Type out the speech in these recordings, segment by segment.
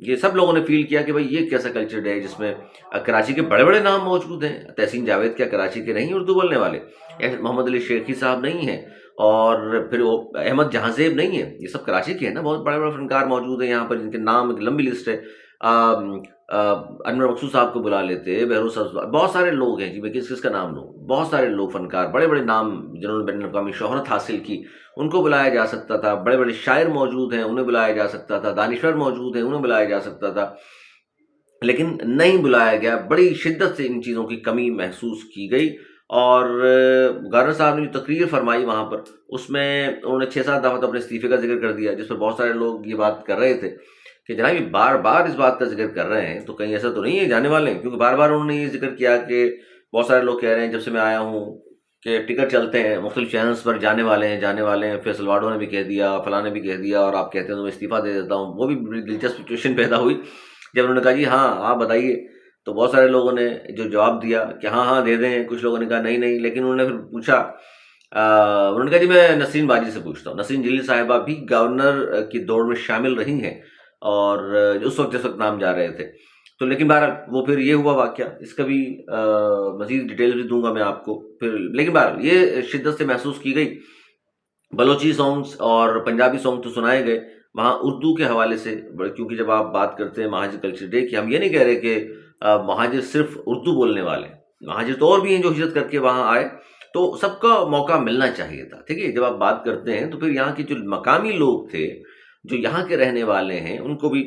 یہ سب لوگوں نے فیل کیا کہ بھائی یہ کیسا کلچر ڈے ہے جس میں کراچی کے بڑے بڑے نام موجود ہیں. تحسین جاوید کیا کراچی کے نہیں اردو بولنے والے؟ محمد علی شیخی صاحب نہیں ہیں، اور پھر وہ احمد جہاں زیب نہیں ہے، یہ سب کراچی کے ہیں نا. بہت بڑے بڑے فنکار موجود ہیں یہاں پر جن کے نام ایک لمبی لسٹ ہے. انور مقصود صاحب کو بلا لیتے، بہروز صاحب، بہت سارے لوگ ہیں جی، میں کس کس کا نام لوں. بہت سارے لوگ فنکار بڑے بڑے نام جنہوں نے بین الاقوامی شہرت حاصل کی، ان کو بلایا جا سکتا تھا. بڑے بڑے شاعر موجود ہیں، انہیں بلایا جا سکتا تھا. دانشور موجود ہیں، انہیں بلایا جا سکتا تھا، لیکن نہیں بلایا گیا. بڑی شدت سے ان چیزوں کی کمی محسوس کی گئی. اور گورنر صاحب نے جو تقریر فرمائی وہاں پر، اس میں انہوں نے 6-7 دفعہ تو اپنے استعفے کا ذکر کر دیا، جس پر بہت سارے لوگ یہ بات کر رہے تھے کہ جناب یہ بار بار اس بات کا ذکر کر رہے ہیں تو کہیں ایسا تو نہیں ہے جانے والے ہیں. کیونکہ بار بار انہوں نے یہ ذکر کیا کہ بہت سارے لوگ کہہ رہے ہیں جب سے میں آیا ہوں کہ ٹکٹ چلتے ہیں مختلف چینلز پر، جانے والے ہیں. فیصل واڈو نے بھی کہہ دیا، فلاں نے بھی کہہ دیا، اور آپ کہتے ہیں تو میں استعفیٰ دے دیتا ہوں. وہ بھی بڑی دلچسپ سچویشن پیدا ہوئی جب انہوں نے کہا جی ہاں آپ بتائیے. تو بہت سارے لوگوں نے جو جواب دیا کہ ہاں ہاں دے دیں، کچھ لوگوں نے کہا نہیں نہیں. لیکن انہوں نے پھر پوچھا، انہوں نے کہا جی میں نسرین باجی سے پوچھتا ہوں. نسرین جلیل صاحبہ بھی گورنر کی دوڑ میں شامل رہی ہیں، اور اس وقت نام جا رہے تھے. تو لیکن بہرحال وہ پھر یہ ہوا واقعہ، اس کا بھی مزید ڈیٹیل بھی دوں گا میں آپ کو پھر. لیکن بہرحال یہ شدت سے محسوس کی گئی. بلوچی سانگز اور پنجابی سانگ تو سنائے گئے وہاں اردو کے حوالے سے، کیونکہ جب آپ بات کرتے ہیں مہاجر کلچر ڈے کی، ہم یہ نہیں کہہ رہے کہ مہاجر صرف اردو بولنے والے ہیں. مہاجر تو اور بھی ہیں جو ہجرت کر کے وہاں آئے، تو سب کا موقع ملنا چاہیے تھا. ٹھیک ہے، جب آپ بات کرتے ہیں تو پھر یہاں کے جو مقامی لوگ تھے جو یہاں کے رہنے والے ہیں ان کو بھی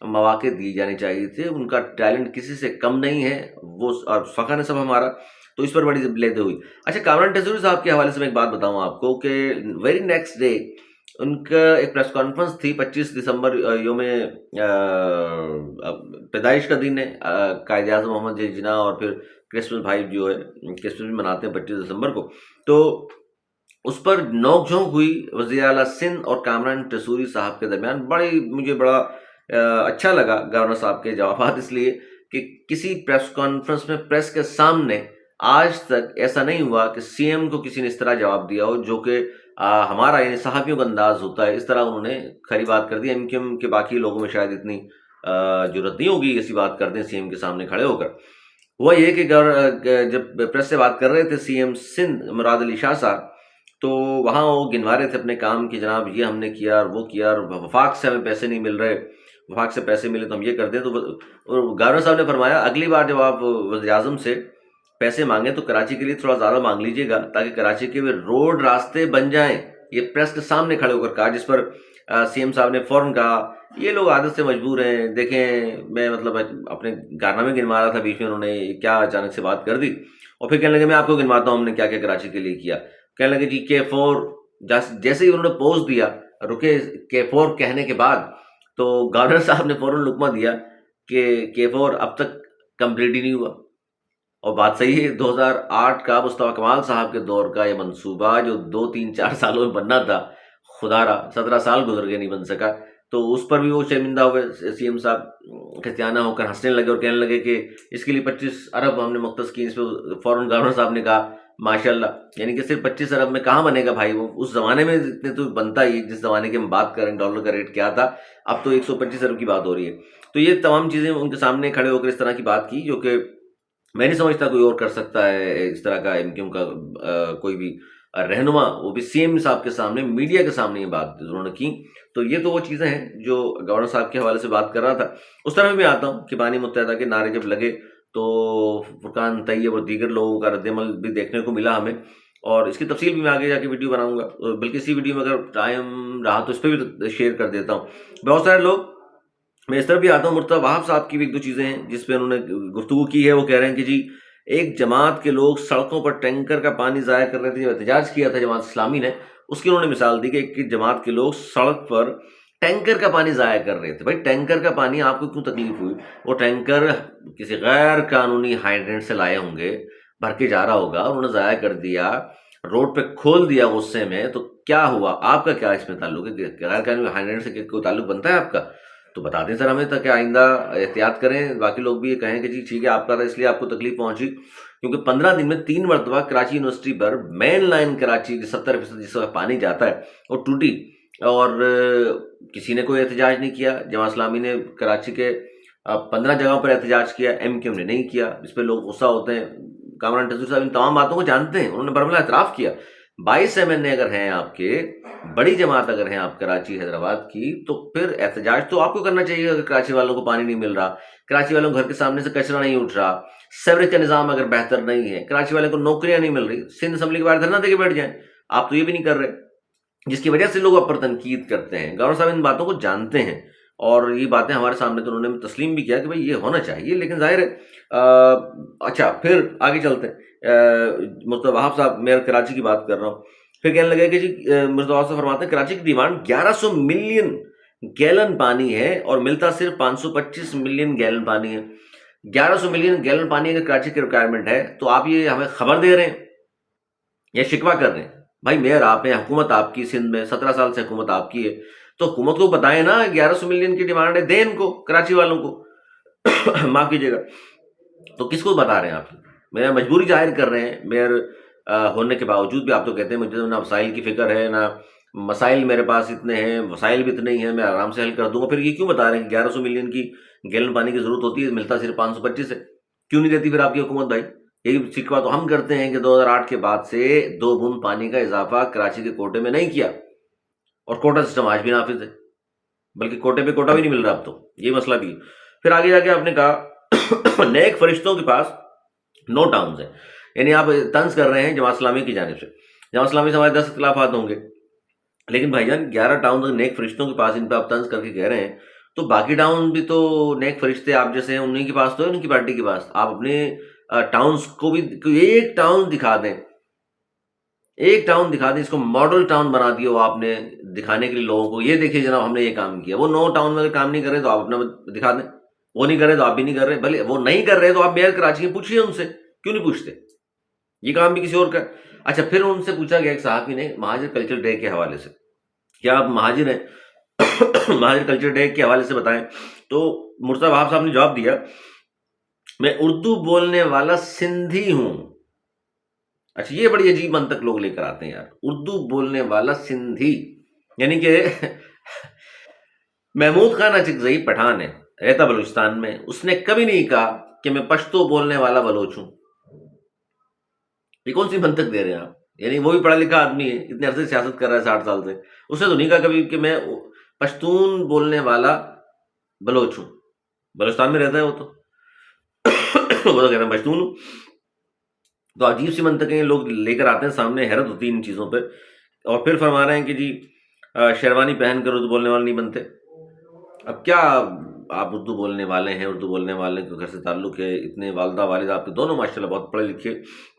مواقع دیے جانے چاہیے تھے. ان کا ٹیلنٹ کسی سے کم نہیں ہے، وہ اور فخر ہے سب ہمارا. تو اس پر بڑی لیتے ہوئی. اچھا، کامران ٹیسوری صاحب کے حوالے سے میں ایک بات بتاؤں آپ کو کہ ویری نیکسٹ ڈے ان کا ایک پریس کانفرنس تھی. 25 دسمبر یوم پیدائش کا دن ہے قائد اعظم محمد جی جناح، اور پھر کرسمس بھائی جو ہے کرسمس بھی مناتے ہیں 25 دسمبر کو. تو اس پر نوک جھونک ہوئی وزیر اعلیٰ سندھ اور کامران ٹیسوری صاحب کے درمیان. مجھے بڑا اچھا لگا گورنر صاحب کے جوابات، اس لیے کہ کسی پریس کانفرنس میں پریس کے سامنے آج تک ایسا نہیں ہوا کہ سی ایم کو کسی نے اس طرح جواب دیا ہو جو کہ ہمارا یعنی صحافیوں کا انداز ہوتا ہے. اس طرح انہوں نے کھری بات کر دی. ایم کیو ایم کے باقی لوگوں میں شاید اتنی جرت نہیں ہوگی ایسی بات کر دیں سی ایم کے سامنے کھڑے ہو کر. ہوا یہ کہ جب پریس سے بات کر رہے تھے سی ایم سندھ مراد علی شاہ صاحب، تو وہاں وہ گنوا رہے تھے اپنے کام کہ جناب یہ ہم نے کیا اور وہ کیا، اور وفاق سے ہمیں پیسے نہیں مل رہے، وفاق سے پیسے ملے تو ہم یہ کر دیں. تو گورنر صاحب نے فرمایا اگلی بار جب آپ وزیر اعظم سے پیسے مانگیں تو کراچی کے لیے تھوڑا زیادہ مانگ لیجیے گا، تاکہ کراچی کے بھی روڈ راستے بن جائیں. یہ پریس کے سامنے کھڑے ہو کر کہا، جس پر سی ایم صاحب نے فوراً کہا یہ لوگ عادت سے مجبور ہیں. دیکھیں میں مطلب اپنے کارنامے گنوا رہا تھا، بیچ میں انہوں نے کیا اچانک سے بات کر دی، اور پھر کہنے لگے میں آپ کو گنواتا ہوں ہم نے کیا کیا کراچی کے لیے کیا. کہنے لگے جی K4، جیسے ہی انہوں نے پوز دیا رکے K4 کہنے کے بعد، تو گورنر صاحب نے فوراً لقمہ دیا کہ K4 اب تک کمپلیٹ ہی نہیں ہوا. اور بات صحیح ہے، 2008 کا مصطفیٰ کمال صاحب کے دور کا یہ منصوبہ جو 2-3-4 سالوں میں بننا تھا، خدا را 17 سال گزر گئے نہیں بن سکا. تو اس پر بھی وہ شرمندہ ہوئے سی ایم صاحب، کھتیانہ ہو کر ہنسنے لگے اور کہنے لگے کہ اس کے لیے 25 ارب ہم نے مختص کی. اس پہ فوراً گورنر صاحب نے کہا ماشاءاللہ، یعنی کہ صرف 25 ارب میں کہاں بنے گا بھائی، وہ اس زمانے میں اتنے تو بنتا ہی، جس زمانے کی ہم بات کریں ڈالر کا ریٹ کیا تھا، اب تو 125 ارب کی بات ہو رہی ہے. تو یہ تمام چیزیں ان کے سامنے کھڑے ہو کر اس طرح کی بات کی، جو کہ میں نہیں سمجھتا کوئی اور کر سکتا ہے اس طرح کا. ایم کیو ایم کا کوئی بھی رہنما، وہ بھی سی ایم صاحب کے سامنے، میڈیا کے سامنے یہ بات انہوں نے کی. تو یہ تو وہ چیزیں ہیں جو گورنر صاحب کے حوالے سے بات کر رہا تھا. اس طرح میں آتا ہوں کہ بانی متحدہ کے نعرے جب لگے تو فرقان طیب اور دیگر لوگوں کا رد عمل بھی دیکھنے کو ملا ہمیں، اور اس کی تفصیل بھی میں آگے جا کے ویڈیو بناؤں گا، بلکہ اسی ویڈیو میں اگر ٹائم رہا تو اس پہ بھی شیئر کر دیتا ہوں. بہت سارے لوگ، میں اس طرح بھی آتا ہوں، مرتضیٰ وہاب صاحب کی بھی 1-2 چیزیں ہیں جس پہ انہوں نے گفتگو کی ہے. وہ کہہ رہے ہیں کہ جی ایک جماعت کے لوگ سڑکوں پر ٹینکر کا پانی ضائع کر رہے تھے، جب احتجاج کیا تھا جماعت اسلامی نے، اس کی انہوں نے مثال دی کہ ایک جماعت کے لوگ سڑک پر ٹینکر کا پانی ضائع کر رہے تھے. بھائی ٹینکر کا پانی آپ کو کیوں تکلیف ہوئی؟ وہ ٹینکر کسی غیر قانونی ہائیڈرینٹ سے لائے ہوں گے، بھر کے جا رہا ہوگا، انہوں نے ضائع کر دیا، روڈ پہ کھول دیا غصے میں، تو کیا ہوا؟ آپ کا کیا اس میں تعلق ہے؟ غیر قانونی ہائیڈرینٹ سے کوئی تعلق بنتا ہے آپ کا؟ تو بتا دیں سر ہمیں، تاکہ آئندہ احتیاط کریں، باقی لوگ بھی یہ کہیں کہ جی ٹھیک ہے آپ کا تھا اس لیے آپ کو تکلیف پہنچی. کیونکہ 15 دن میں 3 مرتبہ کراچی یونیورسٹی پر مین لائن کراچی 70% جس وقت پانی جاتا ہے وہ ٹوٹی، اور کسی نے کوئی احتجاج نہیں کیا. جماعت اسلامی نے کراچی کے 15 جگہوں پر احتجاج کیا, ایم کیو نے نہیں کیا. اس پہ لوگ غصہ ہوتے ہیں. کامران ٹزور صاحب ان تمام باتوں کو جانتے ہیں, انہوں نے برملا اعتراف کیا. 22 MNA اگر ہیں آپ کے, بڑی جماعت اگر ہیں آپ کراچی حیدرآباد کی, تو پھر احتجاج تو آپ کو کرنا چاہیے. اگر کراچی والوں کو پانی نہیں مل رہا, کراچی والوں کو گھر کے سامنے سے کچرا نہیں اٹھ رہا, سیوریج کا نظام اگر بہتر نہیں ہے, کراچی والوں کو نوکریاں نہیں مل رہی, سندھ اسمبلی کے باہر دھرنا دے کے بیٹھ جائیں. آپ تو یہ بھی نہیں کر رہے, جس کی وجہ سے لوگ آپ پر تنقید کرتے ہیں. گورنر صاحب ان باتوں کو جانتے ہیں, اور یہ باتیں ہمارے سامنے تو انہوں نے تسلیم بھی کیا کہ بھائی یہ ہونا چاہیے. لیکن ظاہر ہے اچھا پھر آگے چلتے ہیں. مصطفیٰ وہاب صاحب, میں کراچی کی بات کر رہا ہوں, پھر کہنے لگے کہ جی مصطفیٰ وہاب صاحب فرماتے ہیں کراچی کی ڈیمانڈ 1100 ملین گیلن پانی ہے اور ملتا صرف 525 ملین گیلن پانی ہے. 1100 ملین گیلن پانی اگر کراچی کی ریکوائرمنٹ ہے تو آپ یہ ہمیں خبر دے رہے ہیں یا شکوہ کر رہے ہیں؟ بھائی میئر آپ ہیں, حکومت آپ کی سندھ میں 17 سال سے حکومت آپ کی ہے, تو حکومت کو بتائیں نا 1100 ملین کی ڈیمانڈ ہے, دیں ان کو, کراچی والوں کو. معاف کیجیے گا, تو کس کو بتا رہے ہیں آپ؟ میرا مجبوری ظاہر کر رہے ہیں میئر ہونے کے باوجود بھی. آپ تو کہتے ہیں مجھے نہ وسائل کی فکر ہے, نہ مسائل میرے پاس اتنے ہیں, وسائل بھی اتنے ہی ہیں, میں آرام سے حل کر دوں گا. پھر یہ کیوں بتا رہے ہیں کہ 1100 ملین کی گیلن پانی کی ضرورت ہوتی ہے, ملتا صرف 525 ہے؟ کیوں نہیں دیتی پھر آپ کی حکومت بھائی؟ یہی شکوہ تو ہم کرتے ہیں کہ 2008 کے بعد سے 2 بوند پانی کا اضافہ کراچی کے کوٹے میں نہیں کیا, اور کوٹا سسٹم آج بھی نافذ ہے, بلکہ کوٹے پہ کوٹا بھی نہیں مل رہا اب تو. یہ مسئلہ بھی ہے. پھر آگے جا کے آپ نے کہا نیک فرشتوں کے پاس 9 ٹاؤنز ہیں, یعنی آپ طنز کر رہے ہیں جماعت اسلامی کی جانب سے. جماعت اسلامی سے ہمارے 10 اختلافات ہوں گے, لیکن بھائی جان 11 ٹاؤنز نیک فرشتوں کے پاس, ان پہ آپ طنز کر کے کہہ رہے ہیں, تو باقی ٹاؤن بھی تو نیک فرشتے آپ جیسے ہیں انہیں کے پاس تو ہے, ان کی پارٹی کے پاس. آپ اپنے ٹاؤنز کو بھی ایک ٹاؤن دکھا دیں, ایک ٹاؤن دکھا دیں, اس کو ماڈل ٹاؤن بنا دیا ہو آپ نے, دکھانے کے لیے لوگوں کو, یہ دیکھیے جناب ہم نے یہ کام کیا. وہ 9 ٹاؤن میں اگر کام نہیں کر رہے تو آپ اپنا دکھا دیں, وہ نہیں کر رہے تو آپ بھی نہیں کر رہے. بھلے وہ نہیں کر رہے تو آپ میئر کراچی میں پوچھیے ان سے, کیوں نہیں پوچھتے؟ یہ کام بھی کسی اور کا. اچھا پھر ان سے پوچھا گیا ایک صحافی نے مہاجر کلچر ڈے کے حوالے سے, کیا آپ مہاجر ہیں؟ مہاجر کلچر ڈے کے حوالے سے بتائیں. تو مرتضیٰ وہاب صاحب نے جواب دیا, میں اردو بولنے والا سندھی ہوں. اچھا یہ بڑی عجیب منطق لوگ لے کر آتے ہیں یار, اردو بولنے والا سندھی, یعنی کہ محمود خان اچکزئی پٹھان ہے, رہتا بلوچستان میں, اس نے کبھی نہیں کہا کہ میں پشتو بولنے والا بلوچ ہوں. یہ کون سی منطق دے رہے ہیں آپ؟ یعنی وہ بھی پڑھا لکھا آدمی ہے, اتنے عرصے سیاست کر رہا ہے 60 سال سے, اس نے تو نہیں کہا کبھی کہ میں پشتون بولنے والا بلوچ ہوں. بلوچستان میں رہتا ہے وہ تو وہ تو کہہ رہا ہے پشتون ہوں. تو عجیب سی منطقیں لوگ لے کر آتے ہیں سامنے, حیرت ہوتی ہے ان چیزوں پہ. اور پھر فرما رہے ہیں کہ جی شیروانی پہن کر اردو بولنے والے نہیں بنتے. اب کیا آپ اردو بولنے والے ہیں, اردو بولنے والے کے گھر سے تعلق ہے, اتنے والدہ والد آپ کے دونوں ماشاءاللہ بہت پڑھے لکھے,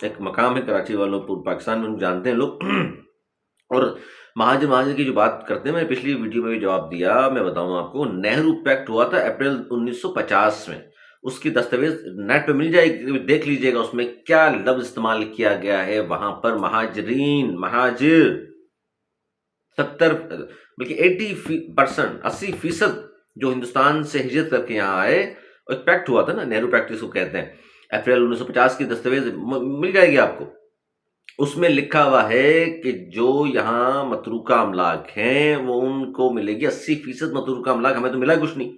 ایک مقام ہے کراچی والوں پورے پاکستان میں, ان کو جانتے ہیں لوگ. اور مہاجر کی جو بات کرتے ہیں, میں نے پچھلی ویڈیو میں بھی جواب دیا. میں بتاؤں آپ کو, نہرو پیکٹ ہوا تھا اپریل 1950 میں, اس کی دستاویز نیٹ پہ مل جائے گی, دیکھ لیجئے گا اس میں کیا لفظ استعمال کیا گیا ہے. وہاں پر مہاجرین, مہاجر 70 بلکہ 80% جو ہندوستان سے ہجرت کر کے یہاں آئے, ایک پیکٹ ہوا تھا نا, نہرو پیکٹ اس کو کہتے ہیں, اپریل 1950 کی دستاویز مل جائے گی آپ کو. اس میں لکھا ہوا ہے کہ جو یہاں متروکہ املاک ہیں وہ ان کو ملے گی 80% متروکہ املاک. ہمیں تو ملا کچھ نہیں.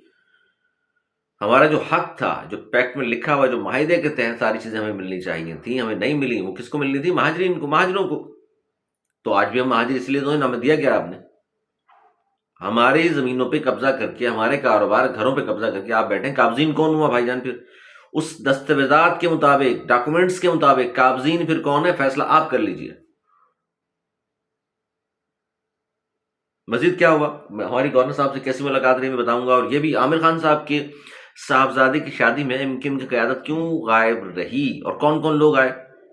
ہمارا جو حق تھا, جو پیکٹ میں لکھا ہوا, جو معاہدے کے تحت ساری چیزیں ہمیں ملنی چاہیے تھیں, ہمیں نہیں ملی. وہ کس کو ملنی تھی؟ مہاجرین کو, مہاجروں کو. تو آج بھی ہم مہاجر اس لیے تو ہمیں دیا گیا آپ نے. ہماری زمینوں پہ قبضہ کر کے, ہمارے کاروبار گھروں پہ قبضہ کر کے آپ بیٹھے ہیں. قابضین کون ہوا بھائی جان؟ پھر اس دستاویزات کے مطابق, ڈاکومنٹس کے مطابق قابضین پھر کون ہے, فیصلہ آپ کر لیجئے. مزید کیا ہوا, ہماری گورنر صاحب سے کیسی ملاقات رہی میں بتاؤں گا. اور یہ بھی عامر خان صاحب کے صاحبزادے کی شادی میں ان کی قیادت کیوں غائب رہی اور کون کون لوگ آئے,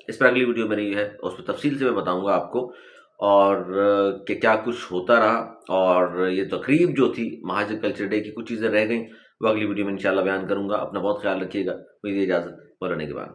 اس پر اگلی ویڈیو میں رہی ہے, اس پہ تفصیل سے میں بتاؤں گا آپ کو. اور کہ کیا کچھ ہوتا رہا, اور یہ تقریب جو تھی مہاجر کلچر ڈے کی, کچھ چیزیں رہ گئیں, وہ اگلی ویڈیو میں انشاءاللہ بیان کروں گا. اپنا بہت خیال رکھیے گا. مجھے اجازت, بولنے کے بعد.